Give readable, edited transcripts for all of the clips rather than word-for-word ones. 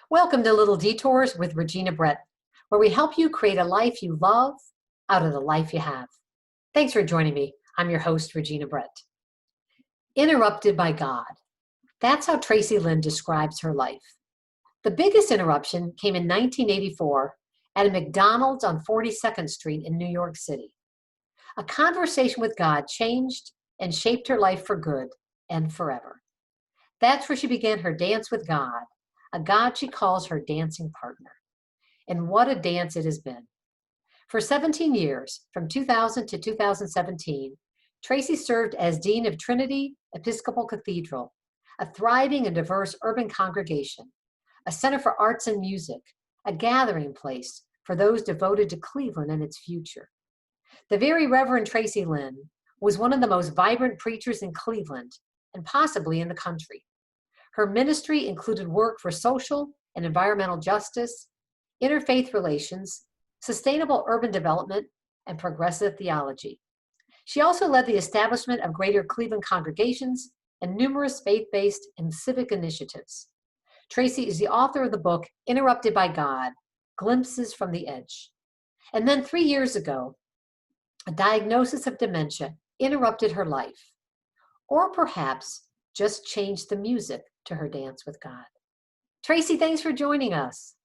Welcome to Little Detours with Regina Brett, where we help you create a life you love out of the life you have. Thanks for joining me. I'm your host, Regina Brett. Interrupted by God. That's how Tracey Lind describes her life. The biggest interruption came in 1984 at a McDonald's on 42nd Street in New York City. A conversation with God changed and shaped her life for good and forever. That's where she began her dance with God, a God she calls her dancing partner. And what a dance it has been. For 17 years, from 2000 to 2017, Tracey served as Dean of Trinity Episcopal Cathedral, a thriving and diverse urban congregation, a center for arts and music, a gathering place for those devoted to Cleveland and its future. The Very Reverend Tracey Lind was one of the most vibrant preachers in Cleveland and possibly in the country. Her ministry included work for social and environmental justice, interfaith relations, sustainable urban development, and progressive theology. She also led the establishment of greater Cleveland congregations and numerous faith-based and civic initiatives. Tracey is the author of the book, Interrupted by God, Glimpses from the Edge. And then 3 years ago, a diagnosis of dementia interrupted her life, or perhaps just changed the music to her dance with God. Tracey, thanks for joining us.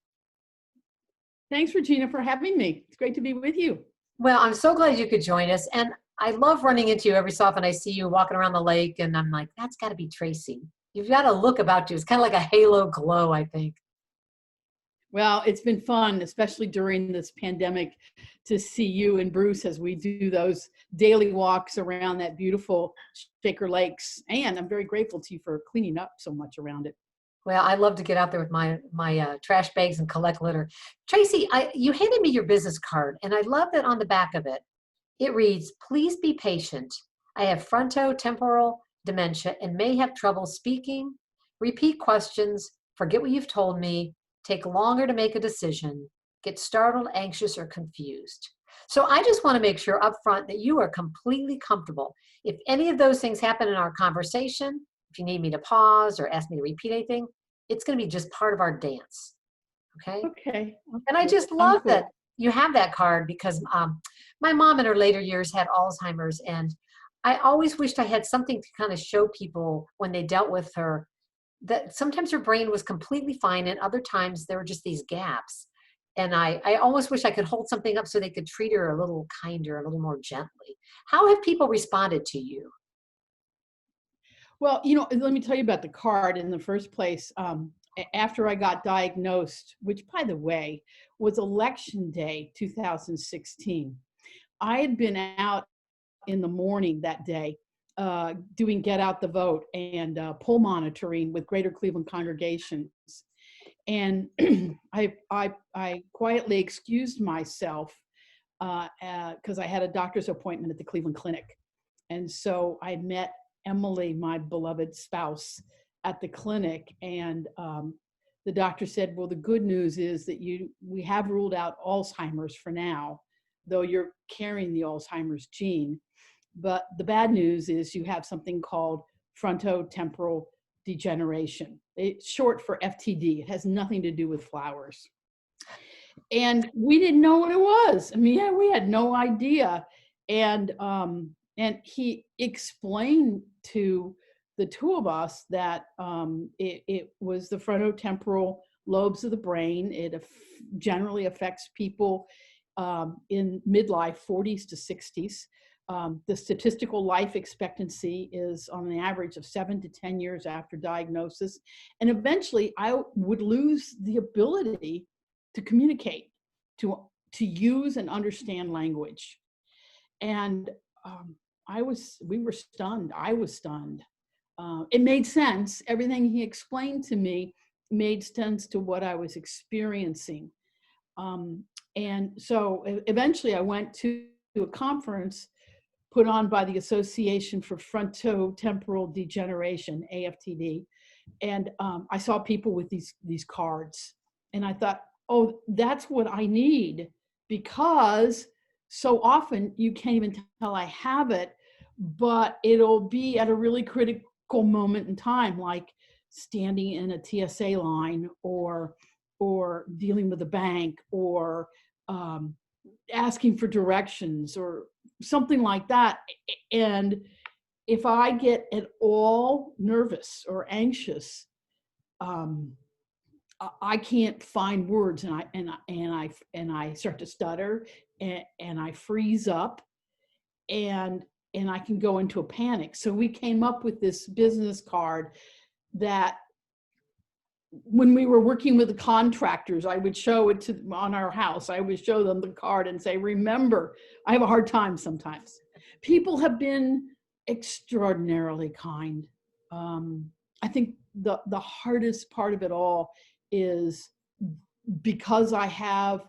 Thanks, Regina, for having me. It's great to be with you. Well, I'm so glad you could join us. And I love running into you every so often. I see you walking around the lake and I'm like, that's got to be Tracey. You've got a look about you. It's kind of like a halo glow, I think. Well, it's been fun, especially during this pandemic, to see you and Bruce as we do those daily walks around that beautiful Shaker Lakes. And I'm very grateful to you for cleaning up so much around it. Well, I love to get out there with my trash bags and collect litter. Tracey, you handed me your business card, and I love that on the back of it. It reads, "Please be patient. I have frontotemporal dementia and may have trouble speaking, repeat questions, forget what you've told me, take longer to make a decision, get startled, anxious, or confused." So I just want to make sure up front that you are completely comfortable. If any of those things happen in our conversation, if you need me to pause or ask me to repeat anything, it's going to be just part of our dance. Okay? Okay. And I just love that you have that card because my mom in her later years had Alzheimer's, and I always wished I had something to kind of show people when they dealt with her that sometimes her brain was completely fine and other times there were just these gaps. And I almost wish I could hold something up so they could treat her a little kinder, a little more gently. How have people responded to you? Well, let me tell you about the card in the first place. After I got diagnosed, which, by the way, was Election Day 2016, I had been out in the morning that day doing Get Out the Vote and poll monitoring with Greater Cleveland congregations. And I quietly excused myself because I had a doctor's appointment at the Cleveland Clinic. And so I met Emily, my beloved spouse, at the clinic. And the doctor said, well, the good news is that we have ruled out Alzheimer's for now, though you're carrying the Alzheimer's gene. But the bad news is you have something called frontotemporal degeneration. It's short for FTD. It has nothing to do with flowers. And we didn't know what it was. I mean, we had no idea. And he explained to the two of us that it was the frontotemporal lobes of the brain. It generally affects people in midlife, 40s to 60s. The statistical life expectancy is on an average of 7 to 10 years after diagnosis. And eventually I would lose the ability to communicate, to use and understand language. And we were stunned. I was stunned. It made sense. Everything he explained to me made sense to what I was experiencing. And so eventually I went to a conference put on by the Association for Frontotemporal Degeneration, AFTD. And I saw people with these cards. And I thought, oh, that's what I need, because so often you can't even tell I have it, but it'll be at a really critical moment in time, like standing in a TSA line or or dealing with a bank, or asking for directions or something like that. And if I get at all nervous or anxious, I can't find words, and I start to stutter, and I freeze up, and I can go into a panic. So we came up with this business card that when we were working with the contractors, I would show it to on our house. I would show them the card and say, remember, I have a hard time sometimes. People have been extraordinarily kind. I think the hardest part of it all is because I have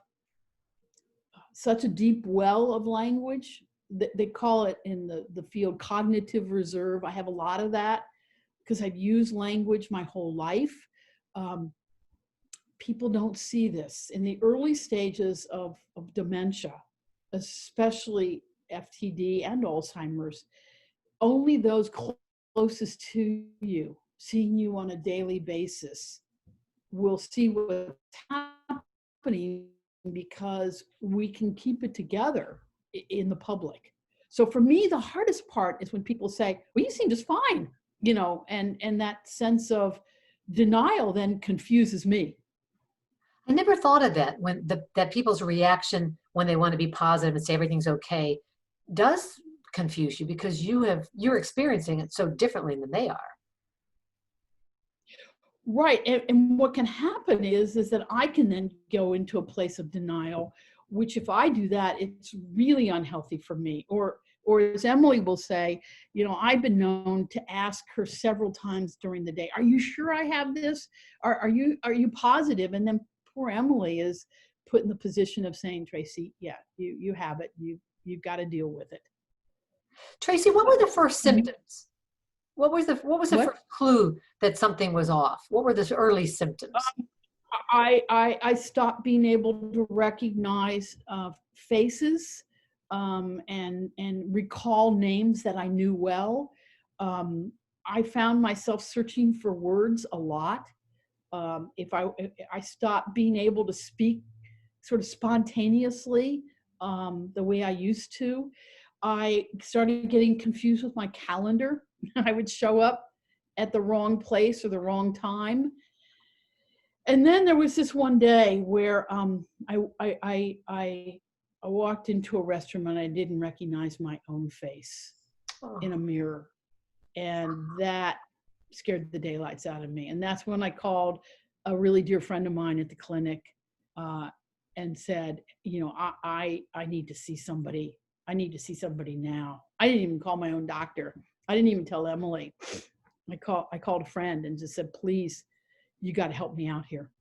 such a deep well of language. They call it in the field cognitive reserve. I have a lot of that because I've used language my whole life. People don't see this. In the early stages of dementia, especially FTD and Alzheimer's, only those closest to you, seeing you on a daily basis, will see what's happening, because we can keep it together in the public. So for me, the hardest part is when people say, well, you seem just fine, and that sense of denial then confuses me. I never thought of that, when that people's reaction when they want to be positive and say everything's okay does confuse you, because you're experiencing it so differently than they are. Right. And what can happen is that I can then go into a place of denial, which if I do that, it's really unhealthy for me. Or as Emily will say, I've been known to ask her several times during the day, are you sure I have this? Are you positive? And then poor Emily is put in the position of saying, Tracey, yeah, you have it. You've got to deal with it. Tracey, what were the first symptoms? What was the first clue that something was off? What were the early symptoms? I stopped being able to recognize faces and recall names that I knew well. I found myself searching for words a lot. If I stopped being able to speak sort of spontaneously the way I used to, I started getting confused with my calendar. I would show up at the wrong place or the wrong time. And then there was this one day where I walked into a restroom and I didn't recognize my own face in a mirror. And that scared the daylights out of me. And that's when I called a really dear friend of mine at the clinic and said, I need to see somebody. I need to see somebody now. I didn't even call my own doctor. I didn't even tell Emily. I called a friend and just said, please, you got to help me out here.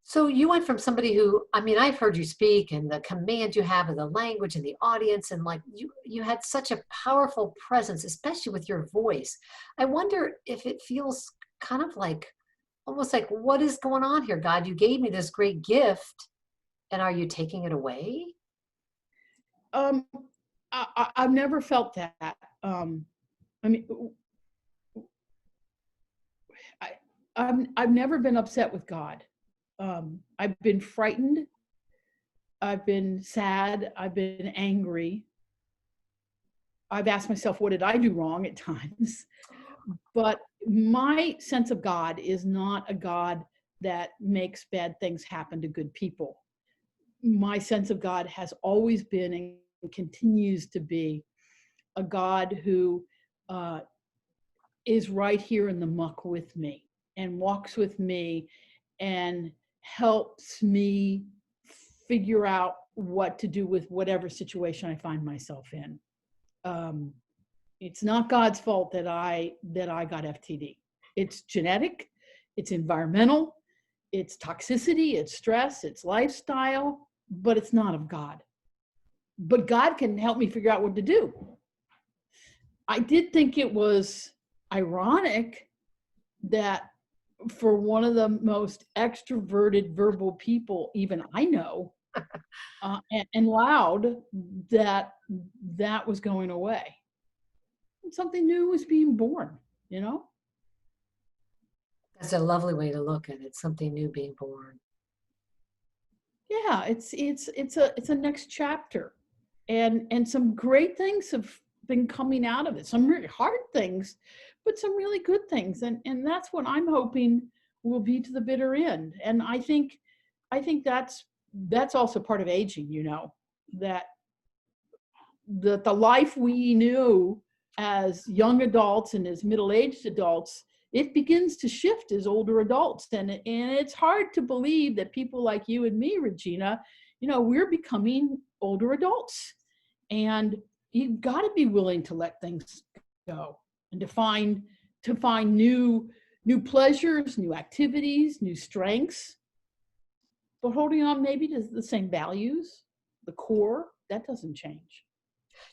So you went from somebody who, I've heard you speak, and the command you have of the language and the audience, and like you had such a powerful presence, especially with your voice. I wonder if it feels kind of like, almost like, what is going on here, God? You gave me this great gift, and are you taking it away? I've never felt that. I've never been upset with God. I've been frightened. I've been sad. I've been angry. I've asked myself, what did I do wrong at times? But my sense of God is not a God that makes bad things happen to good people. My sense of God has always been and continues to be a God who is right here in the muck with me and walks with me and helps me figure out what to do with whatever situation I find myself in. It's not God's fault that I got FTD. It's genetic, it's environmental, it's toxicity, it's stress, it's lifestyle, but it's not of God. But God can help me figure out what to do. I did think it was ironic that for one of the most extroverted verbal people even I know, and loud, that was going away. Something new was being born, a lovely way to look at it, something new being born. Yeah, it's a next chapter, and some great things have been coming out of it. Some really hard things, but some really good things, and that's what I'm hoping will be to the bitter end. And I think that's also part of aging. That the life we knew as young adults and as middle-aged adults, it begins to shift as older adults. And it's hard to believe that people like you and me, Regina, we're becoming older adults. And you've got to be willing to let things go and to find new pleasures, new activities, new strengths, but holding on maybe to the same values, the core, that doesn't change.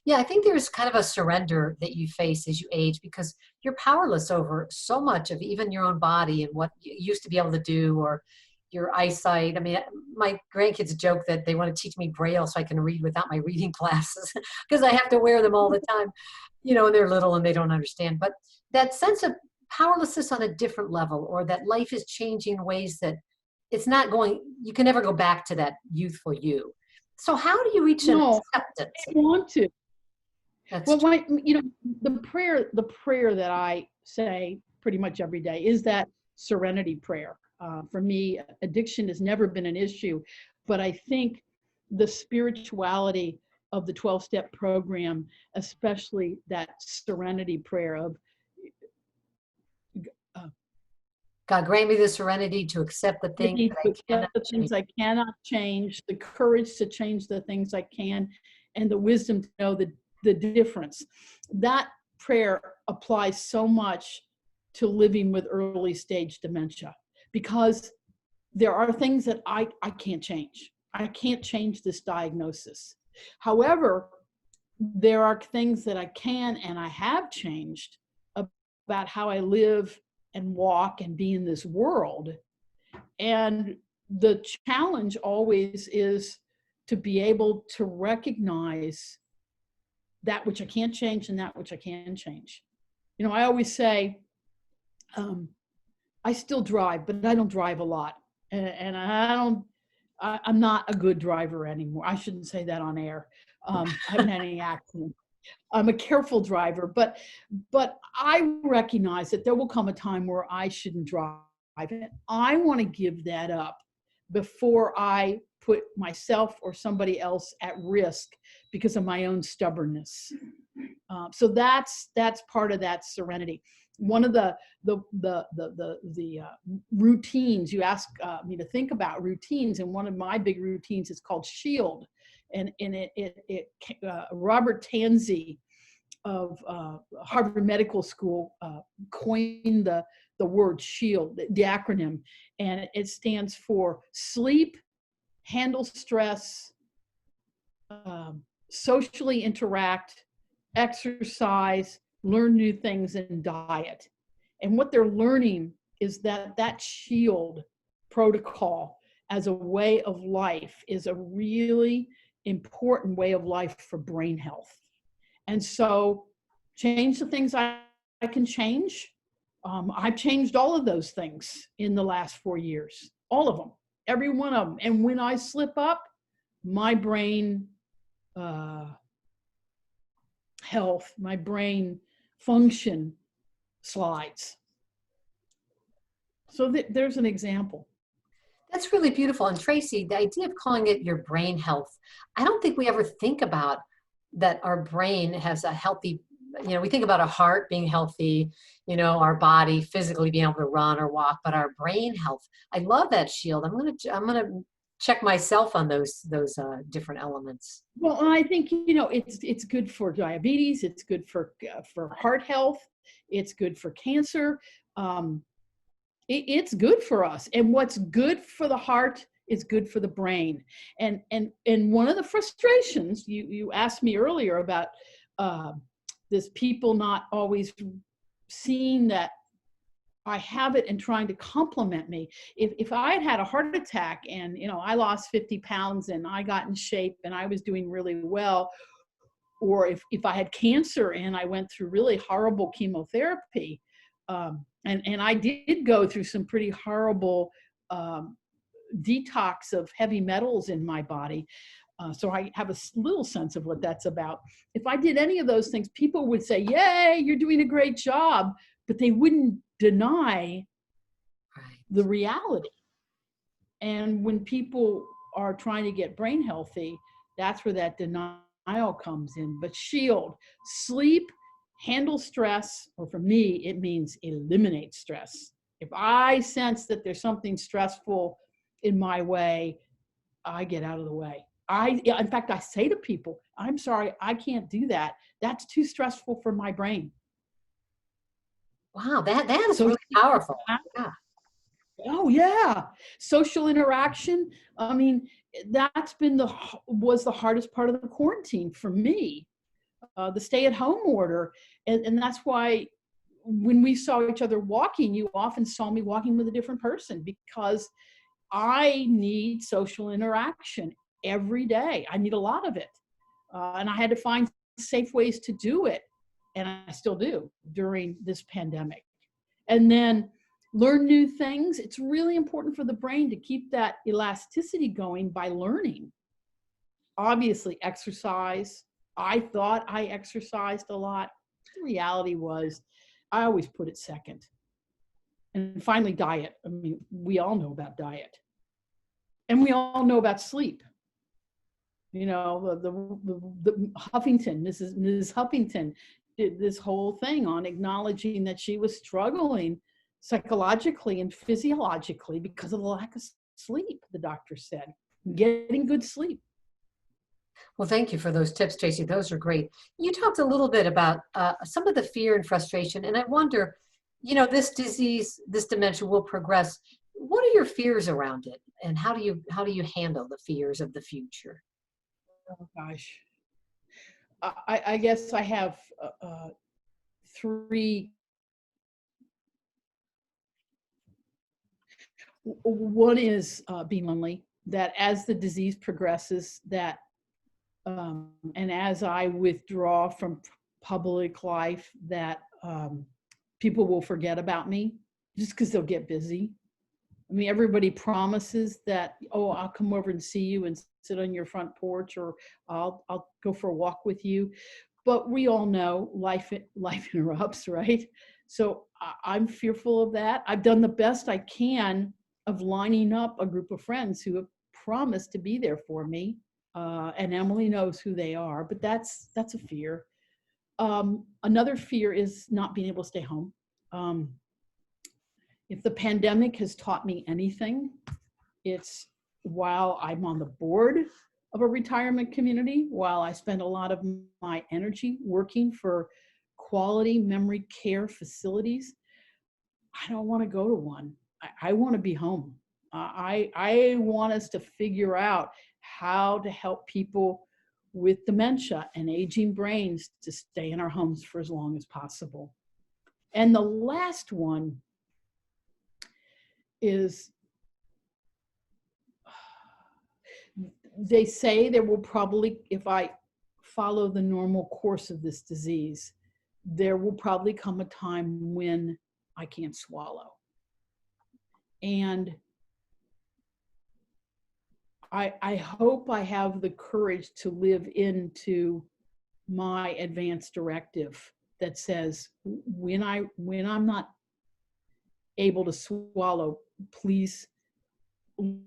Yeah, I think there's kind of a surrender that you face as you age because you're powerless over so much of even your own body and what you used to be able to do or your eyesight. I mean, my grandkids joke that they want to teach me Braille so I can read without my reading glasses because I have to wear them all the time, and they're little and they don't understand. But that sense of powerlessness on a different level, or that life is changing in ways that you can never go back to that youthful you. So how do you reach an No, acceptance? I want to. That's Well, the prayer that I say pretty much every day is that serenity prayer. For me, addiction has never been an issue, but I think the spirituality of the 12-step program, especially that serenity prayer of uh, God, grant me the serenity to accept the the things need that to I cannot accept the change. things I cannot change, the courage to change the things I can, and the wisdom to know the difference. That prayer applies so much to living with early stage dementia, because there are things that I can't change. I can't change this diagnosis. However, there are things that I can and I have changed about how I live and walk and be in this world. And the challenge always is to be able to recognize that which I can't change and that which I can change. I always say, I still drive, but I don't drive a lot. And I'm not a good driver anymore. I shouldn't say that on air. I haven't had any accidents. I'm a careful driver, but I recognize that there will come a time where I shouldn't drive. And I want to give that up before I put myself or somebody else at risk because of my own stubbornness. So that's part of that serenity. One of the routines you ask me to think about routines, and one of my big routines is called SHIELD, and Robert Tanzi of Harvard Medical School coined the word SHIELD, the acronym, and it stands for sleep, handle stress, socially interact, exercise, learn new things, and diet. And what they're learning is that SHIELD protocol as a way of life is a really important way of life for brain health. And so change the things I can change. I've changed all of those things in the last 4 years, all of them, every one of them. And when I slip up, my brain health, my brain function slides. So there's an example. That's really beautiful. And Tracey, the idea of calling it your brain health, I don't think we ever think about that our brain has a healthy, we think about our heart being healthy, our body physically being able to run or walk, but our brain health. I love that SHIELD. I'm gonna check myself on those different elements. Well, I think it's good for diabetes. It's good for heart health. It's good for cancer. It's good for us. And what's good for the heart is good for the brain. And one of the frustrations you asked me earlier about this people not always seeing that I have it and trying to compliment me. If I had a heart attack and I lost 50 pounds and I got in shape and I was doing really well, or if I had cancer and I went through really horrible chemotherapy, And I did go through some pretty horrible detox of heavy metals in my body. So I have a little sense of what that's about. If I did any of those things, people would say, yay, you're doing a great job, but they wouldn't deny the reality. And when people are trying to get brain healthy, that's where that denial comes in. But shield, sleep, handle stress, or for me, it means eliminate stress. If I sense that there's something stressful in my way, I get out of the way. In fact, I say to people, I'm sorry, I can't do that. That's too stressful for my brain. Wow, that is really powerful. Yeah. Oh yeah, social interaction. I mean, that's was the hardest part of the quarantine for me. The stay-at-home order, and that's why when we saw each other walking, you often saw me walking with a different person, because I need social interaction every day. I need a lot of it, and I had to find safe ways to do it, and I still do during this pandemic. And then learn new things. It's really important for the brain to keep that elasticity going by learning. Obviously, exercise. I thought I exercised a lot. The reality was, I always put it second. And finally, diet. I mean, we all know about diet. And we all know about sleep. You know, the Huffington, Mrs. Huffington did this whole thing on acknowledging that she was struggling psychologically and physiologically because of the lack of sleep, the doctor said. Getting good sleep. Well, thank you for those tips, Tracey. Those are great. You talked a little bit about some of the fear and frustration, and I wonder, you know, this disease, this dementia will progress. What are your fears around it, and how do you handle the fears of the future? Oh gosh, I guess I have three. One is being lonely. That as the disease progresses, that and as I withdraw from public life, that people will forget about me just because they'll get busy. I mean, everybody promises that, oh, I'll come over and see you and sit on your front porch, or I'll go for a walk with you. But we all know life interrupts, right? So I'm fearful of that. I've done the best I can of lining up a group of friends who have promised to be there for me. And Emily knows who they are, but that's a fear. Another fear is not being able to stay home. If the pandemic has taught me anything, it's while I'm on the board of a retirement community, while I spend a lot of my energy working for quality memory care facilities, I don't want to go to one. I want to be home. I want us to figure out how to help people with dementia and aging brains to stay in our homes for as long as possible. And the last one is, they say there will probably, if I follow the normal course of this disease, there will probably come a time when I can't swallow. And I hope I have the courage to live into my advance directive that says, when I'm not able to swallow, please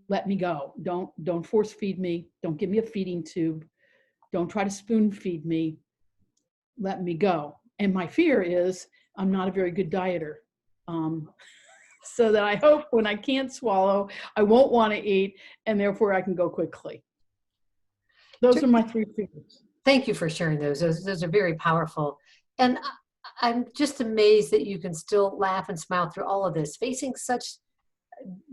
let me go. Don't force feed me. Don't give me a feeding tube. Don't try to spoon feed me. Let me go. And my fear is I'm not a very good dieter. So that I hope when I can't swallow, I won't want to eat, and therefore I can go quickly. Those are my three fears. Thank you for sharing those. Those are very powerful. And I'm just amazed that you can still laugh and smile through all of this, facing such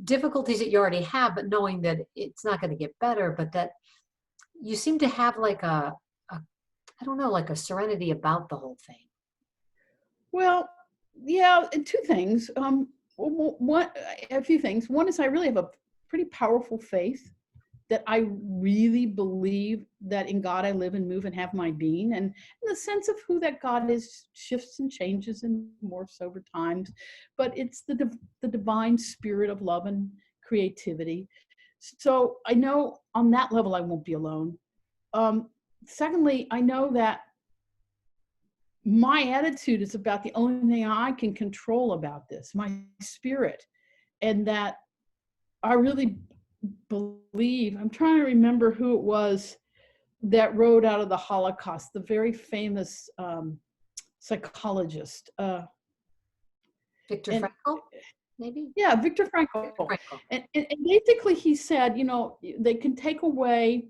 difficulties that you already have, but knowing that it's not going to get better, but that you seem to have like I don't know, like a serenity about the whole thing. Well, yeah, two things. A few things. One is I really have a pretty powerful faith that I really believe that in God I live and move and have my being. And the sense of who that God is shifts and changes and morphs over times. But it's the divine spirit of love and creativity. So I know on that level I won't be alone. Secondly, I know that my attitude is about the only thing I can control about this, my spirit, and that I really believe, I'm trying to remember who it was that wrote out of the Holocaust, the very famous psychologist. Viktor Frankl, maybe? Yeah, Viktor Frankl. And basically he said, they can take away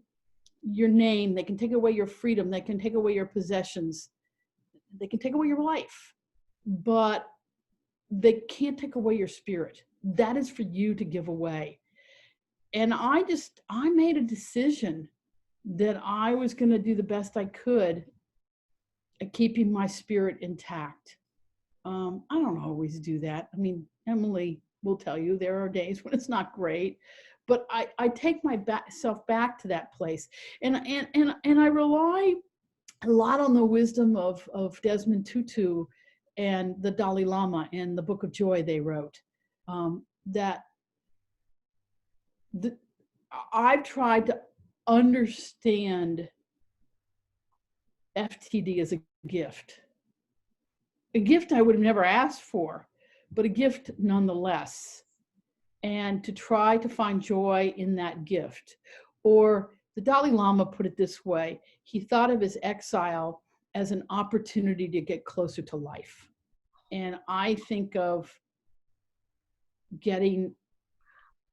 your name, they can take away your freedom, they can take away your possessions, they can take away your life, but they can't take away your spirit. That is for you to give away. And I made a decision that I was going to do the best I could at keeping my spirit intact. I don't always do that. I mean, Emily will tell you there are days when it's not great, but I take myself back to that place. And I rely a lot on the wisdom of Desmond Tutu and the Dalai Lama and the Book of Joy they wrote. I've tried to understand FTD as a gift I would have never asked for, but a gift nonetheless, and to try to find joy in that gift. Or the Dalai Lama put it this way, he thought of his exile as an opportunity to get closer to life. And I think of getting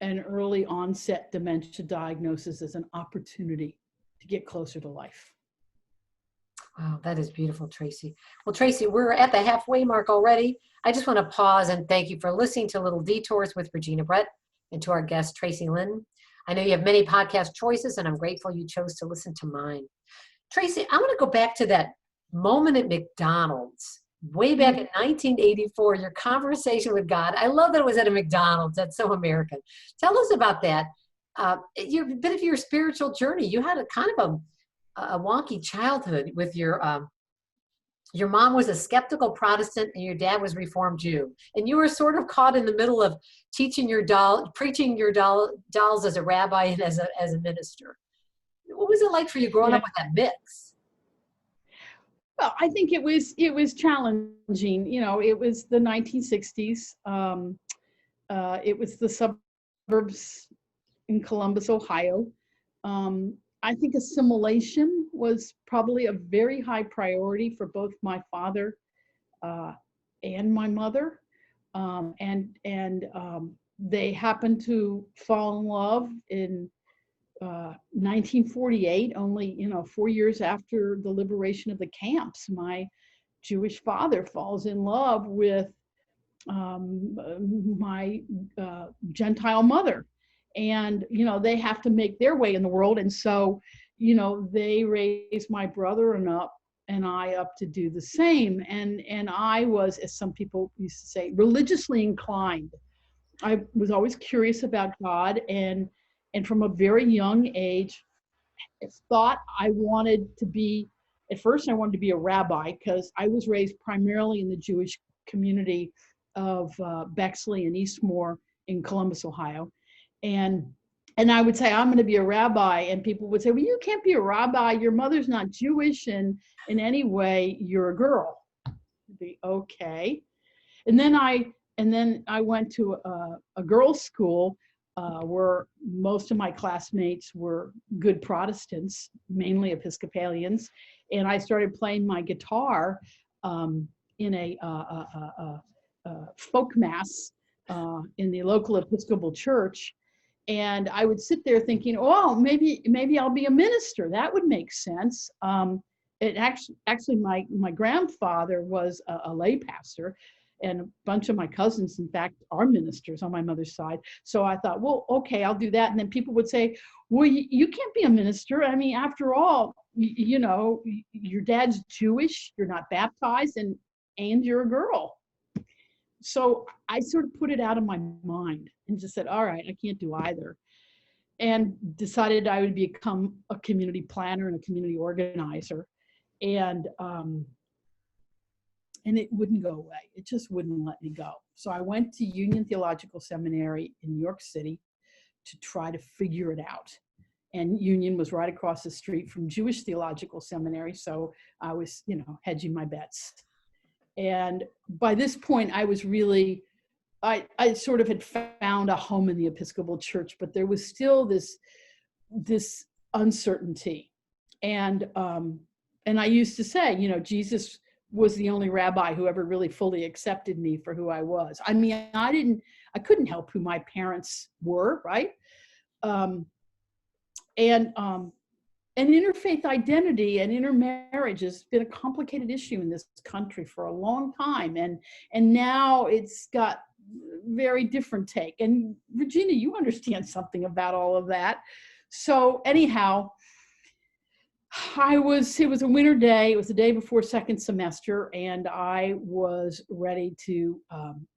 an early onset dementia diagnosis as an opportunity to get closer to life. Wow, that is beautiful, Tracey. Well, Tracey, we're at the halfway mark already. I just want to pause and thank you for listening to Little Detours with Regina Brett and to our guest, Tracey Lind. I know you have many podcast choices, and I'm grateful you chose to listen to mine. Tracey, I want to go back to that moment at McDonald's, way back in 1984, your conversation with God. I love that it was at a McDonald's. That's so American. Tell us about that. A bit of your spiritual journey. You had a kind of a wonky childhood with your mom was a skeptical Protestant and your dad was Reformed Jew. And you were sort of caught in the middle of preaching your dolls as a rabbi and as a minister. What was it like for you growing up with that mix? Well, I think it was challenging. It was the 1960s. It was the suburbs in Columbus, Ohio. I think assimilation was probably a very high priority for both my father and my mother. They happened to fall in love in 1948, only 4 years after the liberation of the camps. My Jewish father falls in love with my Gentile mother. And, they have to make their way in the world. And so, they raised my brother and I up to do the same. And I was, as some people used to say, religiously inclined. I was always curious about God. And from a very young age, I thought I wanted to be, at first I wanted to be a rabbi because I was raised primarily in the Jewish community of Bexley and Eastmore in Columbus, Ohio. And I would say, I'm going to be a rabbi. And people would say, well, you can't be a rabbi. Your mother's not Jewish. And in any way, you're a girl. I'd be okay. And then I went to a girls' school where most of my classmates were good Protestants, mainly Episcopalians. And I started playing my guitar in a folk mass in the local Episcopal church. And I would sit there thinking, oh, maybe I'll be a minister. That would make sense. It actually my grandfather was a lay pastor, and a bunch of my cousins, in fact, are ministers on my mother's side. So I thought, well, okay, I'll do that. And then people would say, well, you can't be a minister. I mean, after all, your dad's Jewish, you're not baptized, and you're a girl. So I sort of put it out of my mind and just said, all right, I can't do either. and decided I would become a community planner and a community organizer. And it wouldn't go away. It just wouldn't let me go. So I went to Union Theological Seminary in New York City to try to figure it out. And Union was right across the street from Jewish Theological Seminary. So I was, hedging my bets. And by this point, I was really, I sort of had found a home in the Episcopal Church, but there was still this uncertainty. And I used to say, Jesus was the only rabbi who ever really fully accepted me for who I was. I mean, I couldn't help who my parents were, right? And interfaith identity and intermarriage has been a complicated issue in this country for a long time. And now it's got very different take. And Regina, you understand something about all of that. So anyhow, it was a winter day. It was the day before second semester, and I was ready to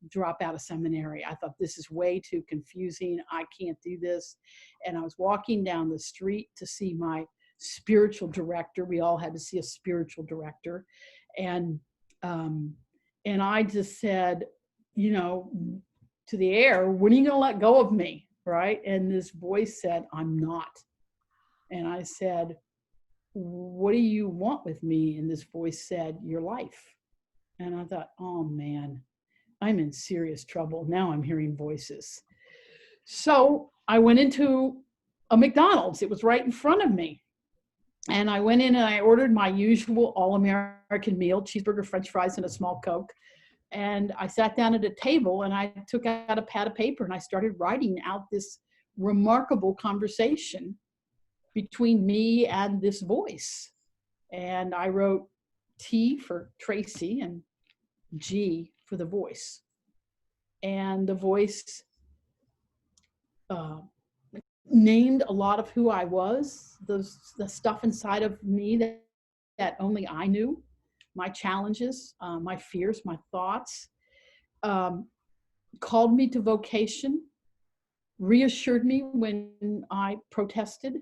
drop out of seminary. I thought, this is way too confusing. I can't do this. And I was walking down the street to see my spiritual director. We all had to see a spiritual director. And I just said, to the air, when are you going to let go of me? Right? And this voice said, I'm not. And I said, what do you want with me? And this voice said, your life. And I thought, oh man, I'm in serious trouble. Now I'm hearing voices. So I went into a McDonald's. It was right in front of me. And I went in and I ordered my usual all-American meal, cheeseburger, French fries, and a small Coke. And I sat down at a table and I took out a pad of paper and I started writing out this remarkable conversation between me and this voice. And I wrote T for Tracy and G for the voice. And the voice named a lot of who I was, the stuff inside of me that only I knew, my challenges, my fears, my thoughts, called me to vocation, reassured me when I protested.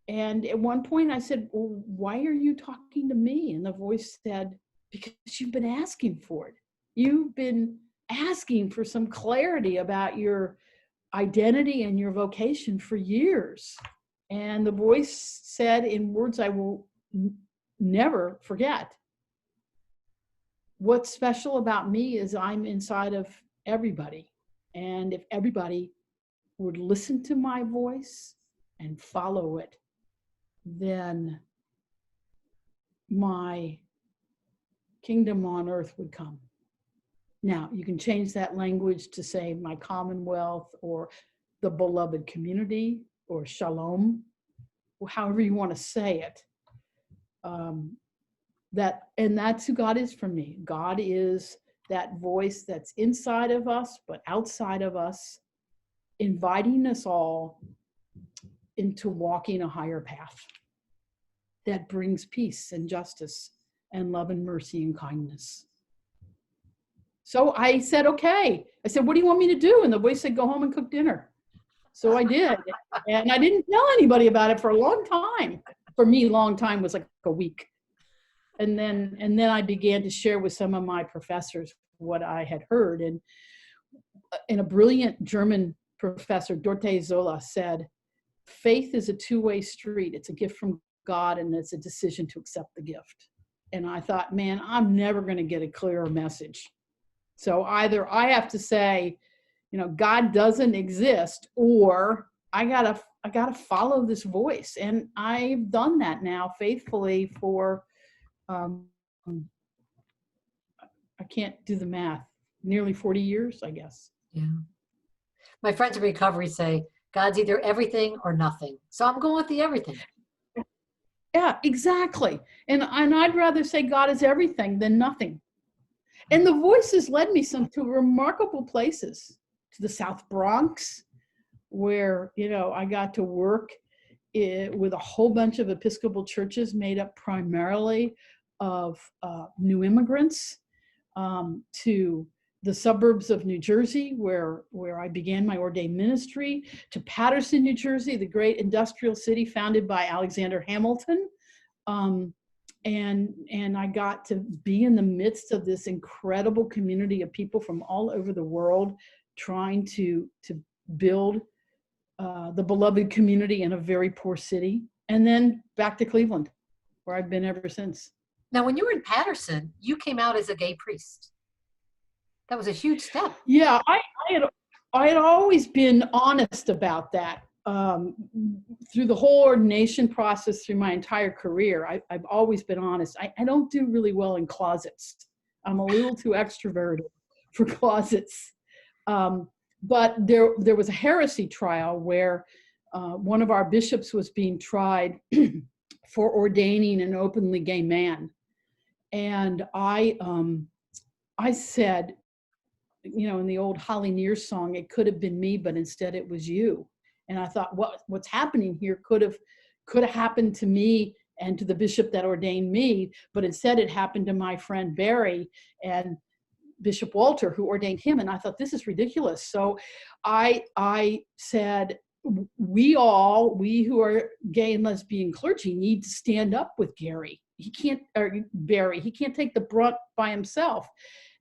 And at one point I said, well, why are you talking to me? And the voice said, because you've been asking for it. You've been asking for some clarity about your identity and your vocation for years. And the voice said, in words I will never forget, what's special about me is I'm inside of everybody. And if everybody would listen to my voice and follow it, then my kingdom on earth would come. Now, you can change that language to say my commonwealth or the beloved community or shalom, or however you want to say it. And that's who God is for me. God is that voice that's inside of us, but outside of us, inviting us all into walking a higher path that brings peace and justice and love and mercy and kindness. So I said, okay. I said, what do you want me to do? And the voice said, go home and cook dinner. So I did. And I didn't tell anybody about it for a long time. For me, long time was like a week. And then I began to share with some of my professors what I had heard. And a brilliant German professor, Dorte Zola, said, faith is a two-way street. It's a gift from God, and it's a decision to accept the gift. And I thought, man, I'm never going to get a clearer message. So either I have to say, God doesn't exist, or I gotta follow this voice. And I've done that now faithfully for, I can't do the math, nearly 40 years, I guess. Yeah. My friends in recovery say, God's either everything or nothing. So I'm going with the everything. Yeah, exactly. And I'd rather say God is everything than nothing. And the voices led me to remarkable places, to the South Bronx, where, I got to work with a whole bunch of Episcopal churches made up primarily of new immigrants, to the suburbs of New Jersey, where I began my ordained ministry, to Paterson, New Jersey, the great industrial city founded by Alexander Hamilton. And I got to be in the midst of this incredible community of people from all over the world trying to build the beloved community in a very poor city. And then back to Cleveland, where I've been ever since. Now, when you were in Paterson, you came out as a gay priest. That was a huge step. Yeah, I had always been honest about that. Through the whole ordination process, through my entire career, I've always been honest. I don't do really well in closets. I'm a little too extroverted for closets. But there was a heresy trial where one of our bishops was being tried for ordaining an openly gay man. And I said, you know, in the old Holly Near song, it could have been me, but instead it was you. And I thought, what's happening here could have happened to me and to the bishop that ordained me, but instead it happened to my friend Barry and Bishop Walter, who ordained him. And I thought, this is ridiculous. So I said, we who are gay and lesbian clergy need to stand up with Barry. He can't take the brunt by himself.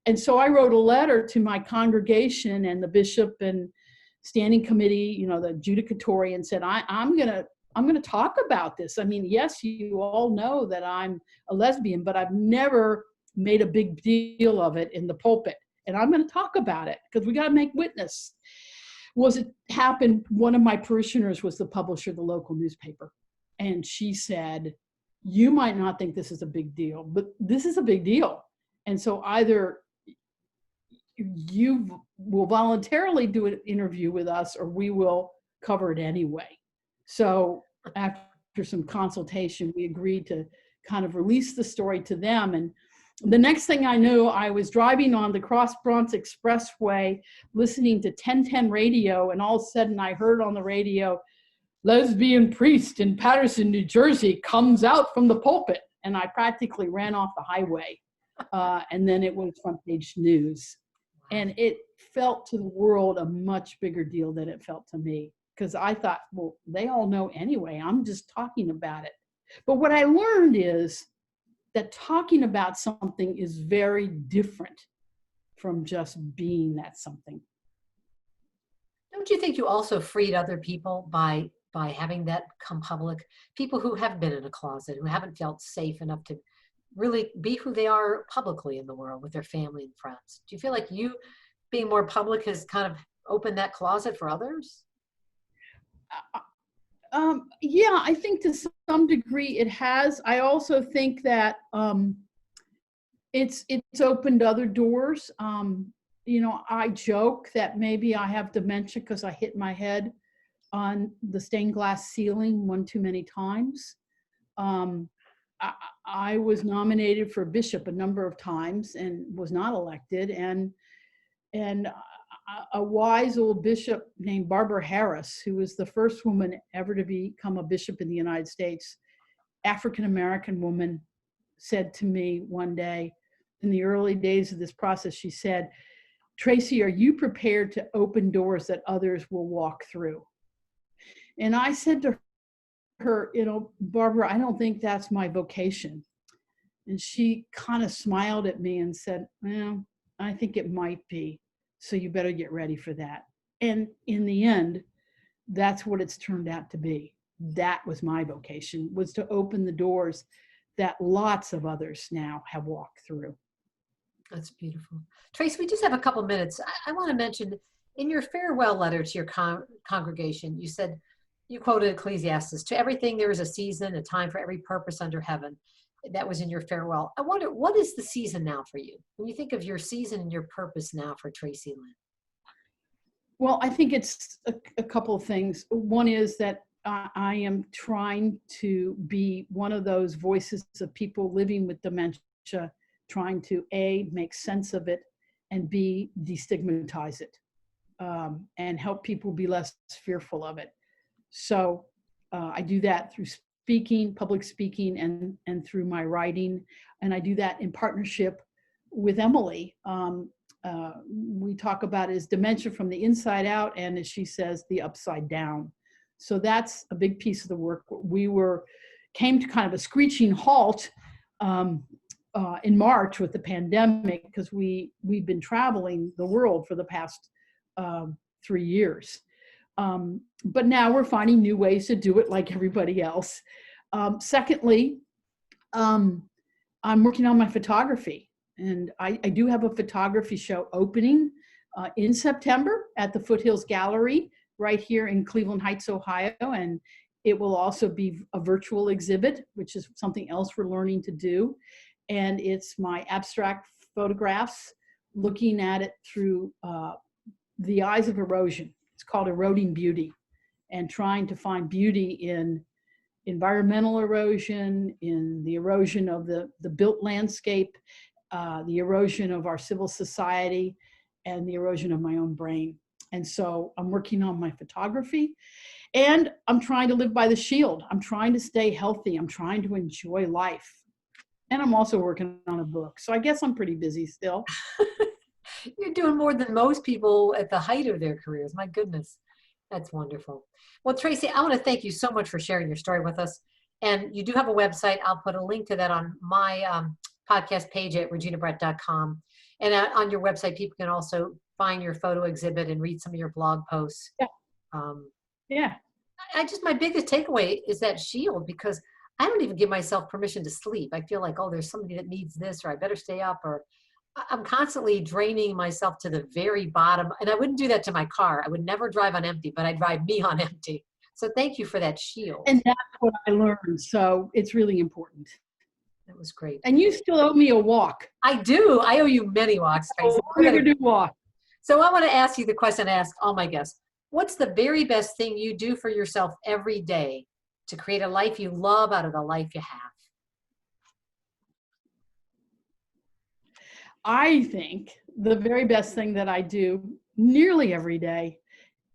And so I wrote a letter to my congregation and the bishop and standing committee, you know, the judicatory, and said, I'm gonna talk about this. I mean, yes, you all know that I'm a lesbian, but I've never made a big deal of it in the pulpit. And I'm gonna talk about it because we gotta make witness. One of my parishioners was the publisher of the local newspaper. And she said, you might not think this is a big deal, but this is a big deal. And so either you will voluntarily do an interview with us or we will cover it anyway. So after some consultation, we agreed to kind of release the story to them. And the next thing I knew, I was driving on the Cross Bronx Expressway, listening to 1010 radio, and all of a sudden I heard on the radio, lesbian priest in Paterson, New Jersey comes out from the pulpit. And I practically ran off the highway. And then it was front page news. And it felt to the world a much bigger deal than it felt to me. Because I thought, well, they all know anyway. I'm just talking about it. But what I learned is that talking about something is very different from just being that something. Don't you think you also freed other people by having that come public? People who have been in a closet, who haven't felt safe enough to really be who they are publicly in the world with their family and friends. Do you feel like you being more public has kind of opened that closet for others? Yeah, I think to some degree it has. I also think that it's opened other doors. You know, I joke that maybe I have dementia because I hit my head on the stained glass ceiling one too many times. I was nominated for bishop a number of times and was not elected. And a wise old bishop named Barbara Harris, who was the first woman ever to become a bishop in the United States, African-American woman, said to me one day in the early days of this process, she said, Tracey, are you prepared to open doors that others will walk through? And I said to her, you know, Barbara, I don't think that's my vocation. And she kind of smiled at me and said, well, I think it might be. So you better get ready for that. And in the end, that's what it's turned out to be. That was my vocation, was to open the doors that lots of others now have walked through. That's beautiful. Tracey, we just have a couple minutes. I want to mention in your farewell letter to your congregation, you said, you quoted Ecclesiastes, to everything there is a season, a time for every purpose under heaven. That was in your farewell. I wonder, what is the season now for you? When you think of your season and your purpose now for Tracey Lind? Well, I think it's a couple of things. One is that I am trying to be one of those voices of people living with dementia, trying to A, make sense of it, and B, destigmatize it, and help people be less fearful of it. So I do that through speaking, public speaking, and through my writing. And I do that in partnership with Emily. we talk about it as dementia from the inside out, and as she says, the upside down. So that's a big piece of the work. Came to kind of a screeching halt in March with the pandemic, because we've been traveling the world for the past 3 years. But now we're finding new ways to do it like everybody else. Secondly, I'm working on my photography, and I do have a photography show opening in September at the Foothills Gallery right here in Cleveland Heights, Ohio. And it will also be a virtual exhibit, which is something else we're learning to do. And it's my abstract photographs looking at it through the eyes of erosion. It's called Eroding Beauty, and trying to find beauty in environmental erosion, in the erosion of the built landscape, the erosion of our civil society, and the erosion of my own brain. And so I'm working on my photography, and I'm trying to live by the shield. I'm trying to stay healthy. I'm trying to enjoy life. And I'm also working on a book. So I guess I'm pretty busy still. You're doing more than most people at the height of their careers. My goodness, that's wonderful. Well, Tracey, I want to thank you so much for sharing your story with us. And you do have a website. I'll put a link to that on my podcast page at reginabrett.com. And on your website, people can also find your photo exhibit and read some of your blog posts. Yeah. My biggest takeaway is that shield, because I don't even give myself permission to sleep. I feel like, oh, there's somebody that needs this, or I better stay up, or I'm constantly draining myself to the very bottom. And I wouldn't do that to my car. I would never drive on empty, but I drive me on empty. So thank you for that shield. And that's what I learned. So it's really important. That was great. And you still owe me a walk. I do. I owe you many walks, Tracey. We're going to do walk. So I want to ask you the question I ask all my guests. What's the very best thing you do for yourself every day to create a life you love out of the life you have? I think the very best thing that I do nearly every day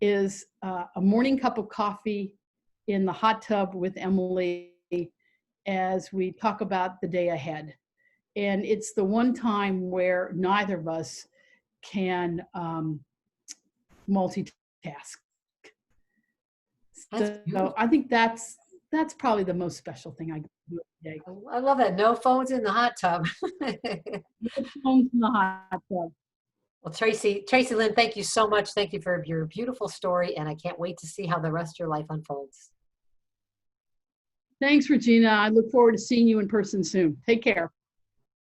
is a morning cup of coffee in the hot tub with Emily as we talk about the day ahead. And it's the one time where neither of us can multitask. So I think that's probably the most special thing I do every day. I love that. No phones in the hot tub. No phones in the hot tub. Well, Tracey Lind, thank you so much. Thank you for your beautiful story, and I can't wait to see how the rest of your life unfolds. Thanks, Regina. I look forward to seeing you in person soon. Take care.